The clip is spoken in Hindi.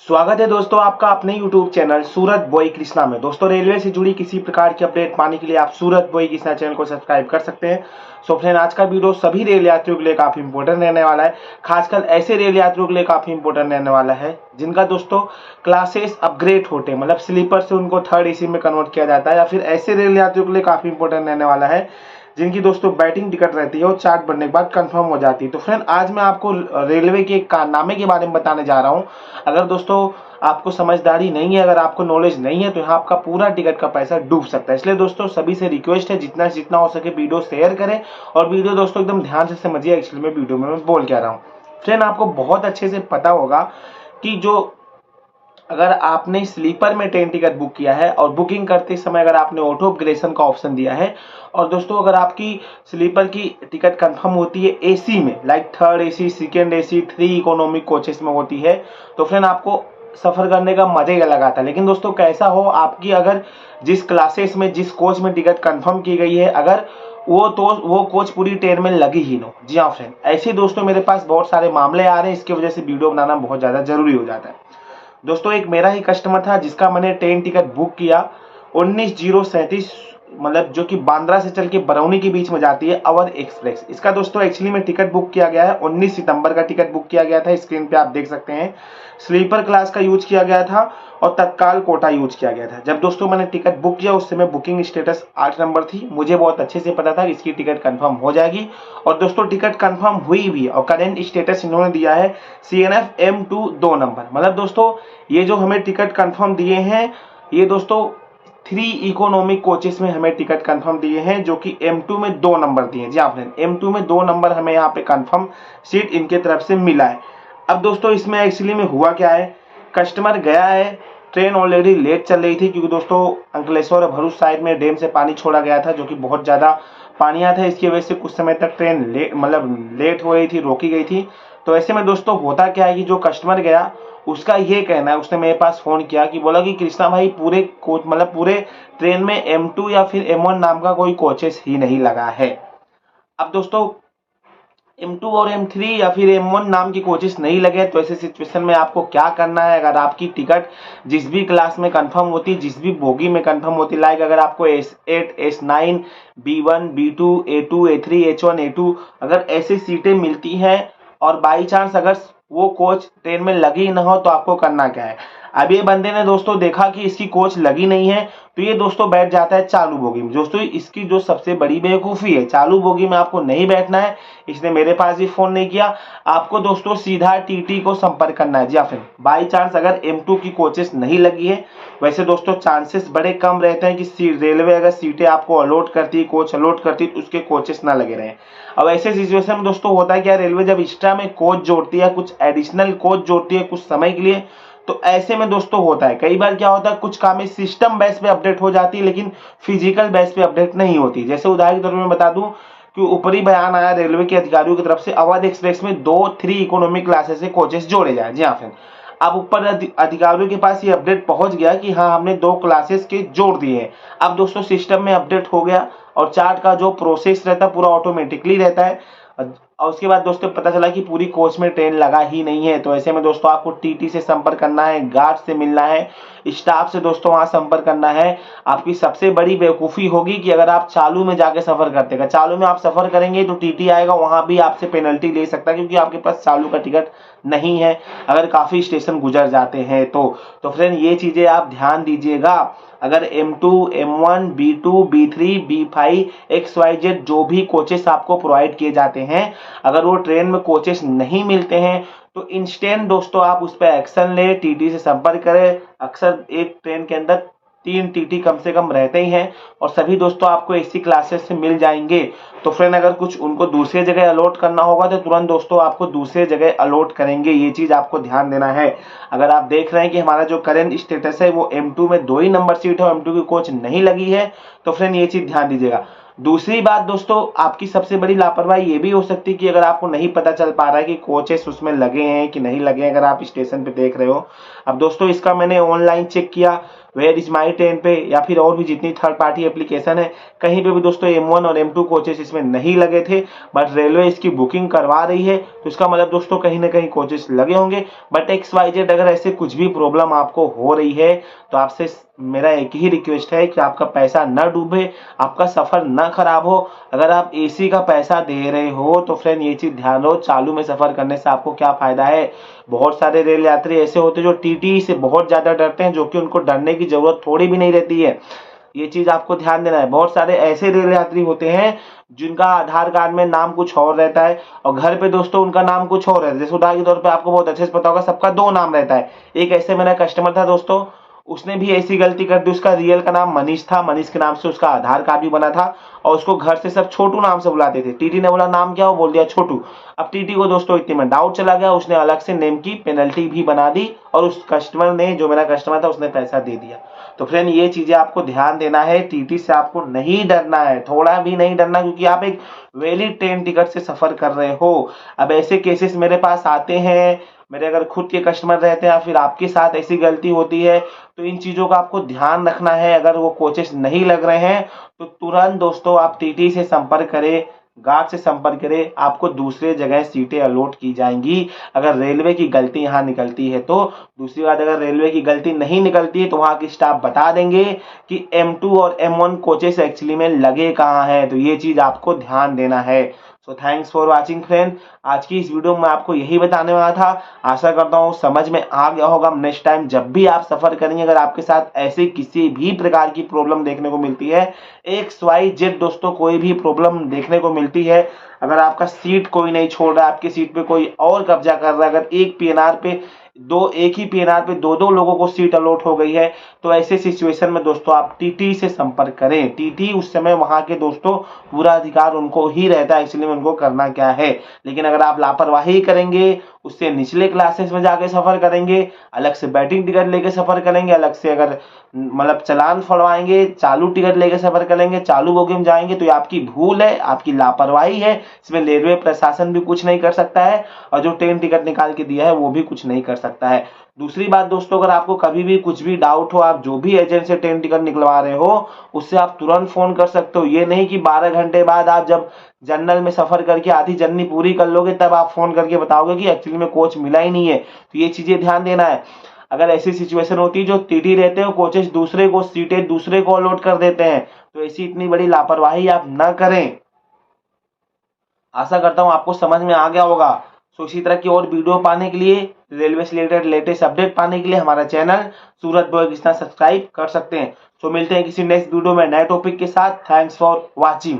स्वागत है दोस्तों आपका अपने YouTube चैनल सूरत बॉय कृष्णा में। दोस्तों रेलवे से जुड़ी किसी प्रकार की अपडेट पाने के लिए आप सूरत बॉय कृष्णा चैनल को सब्सक्राइब कर सकते हैं। सो फ्रेंड, आज का वीडियो सभी रेल यात्रियों के लिए काफी इंपॉर्टेंट रहने वाला है। खासकर ऐसे रेल यात्रियों के लिए काफी इंपॉर्टेंट रहने वाला है जिनका दोस्तों क्लासेस अपग्रेड होते हैं, मतलब स्लीपर से उनको थर्ड एसी में कन्वर्ट किया जाता है, या फिर ऐसे रेल यात्रियों के लिए काफी इंपॉर्टेंट रहने वाला है जिनकी दोस्तों बैटिंग टिकट रहती है और चार्ट बनने के बाद कंफर्म हो जाती है। तो फ्रेंड, आज मैं आपको रेलवे के एक कारनामे के बारे में बताने जा रहा हूं। अगर दोस्तों आपको समझदारी नहीं है, अगर आपको नॉलेज नहीं है, तो यहाँ आपका पूरा टिकट का पैसा डूब सकता है। इसलिए दोस्तों सभी से रिक्वेस्ट है जितना जितना हो सके वीडियो शेयर करें और वीडियो दोस्तों एकदम ध्यान से समझिए। एक्चुअली में वीडियो में मैं बोल क्या रहा हूँ फ्रेंड, आपको बहुत अच्छे से पता होगा कि जो अगर आपने स्लीपर में ट्रेन टिकट बुक किया है और बुकिंग करते समय अगर आपने ऑटो अपग्रेडेशन का ऑप्शन दिया है, और दोस्तों अगर आपकी स्लीपर की टिकट कंफर्म होती है एसी में, like third AC, second AC, 3 economic coaches में होती है, तो फ्रेंड आपको सफर करने का मजा ही अलग आता है। लेकिन दोस्तों कैसा हो, आपकी अगर जिस क्लासेस में जिस कोच में टिकट कंफर्म की गई है, अगर वो कोच पूरी ट्रेन में लगी ही ना। जी हाँ फ्रेंड, ऐसे दोस्तों मेरे पास बहुत सारे मामले आ रहे हैं। इसकी वजह से वीडियो बनाना बहुत ज्यादा जरूरी हो जाता है। दोस्तों एक मेरा ही कस्टमर था जिसका मैंने ट्रेन टिकट बुक किया 19/037, मतलब जो कि बांद्रा से चल के बरौनी के बीच में जाती है, अवध एक्सप्रेस। इसका दोस्तों एक्चुअली में टिकट बुक किया गया है 19 सितंबर का टिकट बुक किया गया था। स्क्रीन पे आप देख सकते हैं स्लीपर क्लास का यूज किया गया था और तत्काल कोटा यूज किया गया था। जब दोस्तों मैंने टिकट बुक किया उस समय बुकिंग स्टेटस 8 नंबर थी। मुझे बहुत अच्छे से पता था कि इसकी टिकट कंफर्म हो जाएगी, और दोस्तों टिकट कंफर्म हुई भी, और करेंट स्टेटस इन्होंने दिया है CNF M2 2 नंबर। मतलब दोस्तों ये जो हमें टिकट कंफर्म दिए हैं, ये दोस्तों 3 इकोनॉमिक कोचेस में हमें टिकट कंफर्म दिए हैं, जो कि M2 में 2 नंबर दिए हैं। जी हाँ फ्रेंड, M2 में 2 नंबर हमें यहाँ पे कंफर्म सीट इनके तरफ से मिला है। अब दोस्तों इसमें एक्चुअली में हुआ क्या है, कस्टमर गया है, ट्रेन ऑलरेडी लेट चल रही थी क्योंकि दोस्तों अंकलेश्वर और भरूच साइड में डैम से पानी छोड़ा गया था, जो कि बहुत ज्यादा पानी आया था। इसकी वजह से कुछ समय तक ट्रेन लेट हो रही थी, रोकी गई थी। तो ऐसे में दोस्तों होता क्या है कि जो कस्टमर गया उसका ये कहना है, उसने मेरे पास फोन किया कि बोला कि कृष्णा भाई पूरे कोच, मतलब पूरे ट्रेन में M2 या फिर M1 नाम का कोई कोचेस ही नहीं लगा है। अब दोस्तों M2 और M3 या फिर M1 नाम की कोचेस नहीं लगे, तो ऐसे सिचुएशन में आपको क्या करना है। अगर आपकी टिकट जिस भी क्लास में कंफर्म होती, जिस भी बोगी में कंफर्म होती, लाइक अगर आपको S8, S9, B1, B2, A2, A3, H1, A2 अगर ऐसी सीटें मिलती हैं और बाई चांस अगर वो कोच ट्रेन में लगी ना हो, तो आपको करना क्या है। अब ये बंदे ने दोस्तों देखा कि इसकी कोच लगी नहीं है, तो ये दोस्तों बैठ जाता है चालू बोगी में। दोस्तों इसकी जो सबसे बड़ी बेवकूफ़ी है, चालू बोगी में आपको नहीं बैठना है। इसने मेरे पास भी फोन नहीं किया, आपको दोस्तों सीधा TT को संपर्क करना है। जी हाँ, फिर बाई चांस अगर M2 की कोचेस नहीं लगी है, वैसे दोस्तों चांसेस बड़े कम रहते हैं कि रेलवे अगर सीटें आपको अलॉट करती है, कोच अलॉट करती है, तो उसके कोचेस ना लगे रहे। अब ऐसे सिचुएशन में दोस्तों होता है क्या, रेलवे जब एक्स्ट्रा में कोच जोड़ती है, कुछ एडिशनल कोच जोड़ती है कुछ समय के लिए, तो ऐसे में दोस्तों होता है कई बार क्या होता है, कुछ काम सिस्टम बेस पे अपडेट हो जाती है लेकिन फिजिकल बेस पे अपडेट नहीं होती। जैसे उदाहरण के तौर पर मैं बता दूं कि ऊपरी बयान आया रेलवे के अधिकारियों की तरफ से, अवध एक्सप्रेस में 3 इकोनॉमिक क्लासेस से कोचेस जोड़े जाए। जी हाँ फ्रेंड, अब ऊपर अधिकारियों के पास ये अपडेट पहुंच गया कि हाँ हमने 2 क्लासेस के जोड़ दिए हैं। अब दोस्तों सिस्टम में अपडेट हो गया और चार्ट का जो प्रोसेस रहता है पूरा ऑटोमेटिकली रहता है। और उसके बाद दोस्तों पता चला कि पूरी कोच में ट्रेन लगा ही नहीं है। तो ऐसे में दोस्तों आपको TT से संपर्क करना है, गार्ड से मिलना है, स्टाफ से दोस्तों वहां संपर्क करना है। आपकी सबसे बड़ी बेवकूफ़ी होगी कि अगर आप चालू में जाके सफर करते हैं, चालू में आप सफर करेंगे तो TT आएगा, वहां भी आपसे पेनल्टी ले सकता है क्योंकि आपके पास चालू का टिकट नहीं है, अगर काफी स्टेशन गुजर जाते हैं तो फ्रेंड ये चीजें आप ध्यान दीजिएगा। अगर M2, M1, B2, B3, B5, XYZ जो भी कोचेस आपको प्रोवाइड किए जाते हैं, अगर वो ट्रेन में कोचेस नहीं मिलते हैं तो इंस्टेंट दोस्तों आप उस पर एक्शन ले, TT से संपर्क करें। अक्सर एक ट्रेन के अंदर 3 TT कम से कम रहते ही हैं और सभी दोस्तों आपको AC क्लासेस से मिल जाएंगे। तो फ्रेंड अगर कुछ उनको दूसरी जगह अलॉट करना होगा तो तुरंत दोस्तों आपको दूसरी जगह अलॉट करेंगे, ये चीज आपको ध्यान देना है। अगर आप देख रहे हैं कि हमारा जो करंट स्टेटस है वो M2 में 2 ही नंबर सीट है, M2 की कोच नहीं लगी है, तो फ्रेंड ये चीज ध्यान दीजिएगा। दूसरी बात दोस्तों, आपकी सबसे बड़ी लापरवाही ये भी हो सकती है कि अगर आपको नहीं पता चल पा रहा है कि कोचेस उसमें लगे हैं कि नहीं लगे हैं, अगर आप स्टेशन पे देख रहे हो, अब दोस्तों इसका मैंने ऑनलाइन चेक किया वेयर इज माई ट्रेन पे या फिर और भी जितनी थर्ड पार्टी एप्लीकेशन है, कहीं पे भी दोस्तों M1 और M2 कोचेस इसमें नहीं लगे थे। बट रेलवे इसकी बुकिंग करवा रही है, तो इसका मतलब दोस्तों कहीं ना कहीं कोचेस लगे होंगे। बट XYZ अगर ऐसे कुछ भी प्रॉब्लम आपको हो रही है तो आपसे मेरा एक ही रिक्वेस्ट है कि आपका पैसा न डूबे, आपका सफर न खराब हो। अगर आप AC का पैसा दे रहे हो तो फ्रेंड ये चीज ध्यान रहो, चालू में सफर करने से आपको क्या फायदा है। बहुत सारे रेल यात्री ऐसे होते हैं जो TTE से बहुत ज्यादा डरते हैं, जो कि उनको डरने की जरूरत थोड़ी भी नहीं रहती है। ये चीज आपको ध्यान देना है। बहुत सारे ऐसे रेल यात्री होते हैं जिनका आधार कार्ड में नाम कुछ और रहता है और घर पे दोस्तों उनका नाम कुछ और रहता है। जैसे उदाहरण के तौर पे आपको बहुत अच्छे से पता होगा, सबका 2 नाम रहता है। एक ऐसे मेरा कस्टमर था दोस्तों, उसने भी ऐसी गलती कर दी। उसका रियल का नाम मनीष था, मनीष के नाम से उसका आधार कार्ड भी बना था और उसको घर से सब छोटू नाम से बुलाते थे। TT ने बोला नाम क्या हो, बोल दिया छोटू। अब TT को दोस्तों इतने में डाउट चला गया, उसने अलग से नेम की पेनल्टी भी बना दी और उस कस्टमर ने, जो मेरा कस्टमर था, उसने पैसा दे दिया। तो फ्रेंड ये चीजें आपको ध्यान देना है। TT से आपको नहीं डरना है, थोड़ा भी नहीं डरना, क्योंकि आप एक वैलिड ट्रेन टिकट से सफर कर रहे हो। अब ऐसे केसेस मेरे पास आते हैं, मेरे अगर खुद के कस्टमर रहते हैं या फिर आपके साथ ऐसी गलती होती है, तो इन चीजों का आपको ध्यान रखना है। अगर वो कोचेस नहीं लग रहे हैं तो तुरंत दोस्तों आप TT से संपर्क करें, गार्ड से संपर्क करें, आपको दूसरे जगह सीटें अलॉट की जाएंगी। अगर रेलवे की गलती यहाँ निकलती है तो। दूसरी बात, अगर रेलवे की गलती नहीं निकलती है तो वहां की स्टाफ बता देंगे कि M2 और M1 कोचेस एक्चुअली में लगे कहाँ हैं। तो ये चीज आपको ध्यान देना है। So thanks for watching friend. आज की इस वीडियो में आपको यही बताने वाला था। आशा करता हूँ समझ में आ गया होगा। नेक्स्ट टाइम जब भी आप सफर करेंगे, अगर आपके साथ ऐसे किसी भी प्रकार की प्रॉब्लम देखने को मिलती है, XYZ दोस्तों कोई भी प्रॉब्लम देखने को मिलती है, अगर आपका सीट कोई नहीं छोड़ रहा है, आपकी सीट पे कोई और कब्जा कर रहा है, अगर एक ही PNR पे दो लोगों को सीट अलॉट हो गई है, तो ऐसे सिचुएशन में दोस्तों आप TT से संपर्क करें। TT उस समय वहां के दोस्तों पूरा अधिकार उनको ही रहता है, इसलिए उनको करना क्या है। लेकिन अगर आप लापरवाही करेंगे, उससे निचले क्लासेस में जाके सफर करेंगे, अलग से बैटिंग टिकट लेके सफर करेंगे, अलग से अगर मतलब चालान फड़वाएंगे, चालू टिकट लेके सफर करेंगे, चालू बोगी में जाएंगे, तो ये आपकी भूल है, आपकी लापरवाही है। इसमें रेलवे प्रशासन भी कुछ नहीं कर सकता है और जो ट्रेन टिकट निकाल के दिया है वो भी कुछ नहीं कर सकता है। दूसरी बात दोस्तों, अगर आपको कभी भी कुछ भी डाउट हो, आप जो भी एजेंट से ट्रेन टिकट निकलवा रहे हो उससे आप तुरंत फोन कर सकते हो। ये नहीं कि 12 घंटे बाद आप जब जनरल में सफर करके आधी जर्नी पूरी कर लोगे तब आप फोन करके बताओगे कि एक्चुअली में कोच मिला ही नहीं है। तो ये चीजें ध्यान देना है। अगर ऐसी सिचुएशन होती है, जो TT रहते हैं कोचेस दूसरे को सीटें दूसरे को अलॉट कर देते हैं, तो ऐसी इतनी बड़ी लापरवाही आप ना करें। आशा करता हूं आपको समझ में आ गया होगा। सो इसी तरह की और वीडियो पाने के लिए, रेलवे से रिलेटेड लेटेस्ट अपडेट पाने के लिए हमारा चैनल सूरत बॉय कृष्णा सब्सक्राइब कर सकते हैं। सो मिलते हैं किसी नेक्स्ट वीडियो में नए टॉपिक के साथ। Thanks for watching.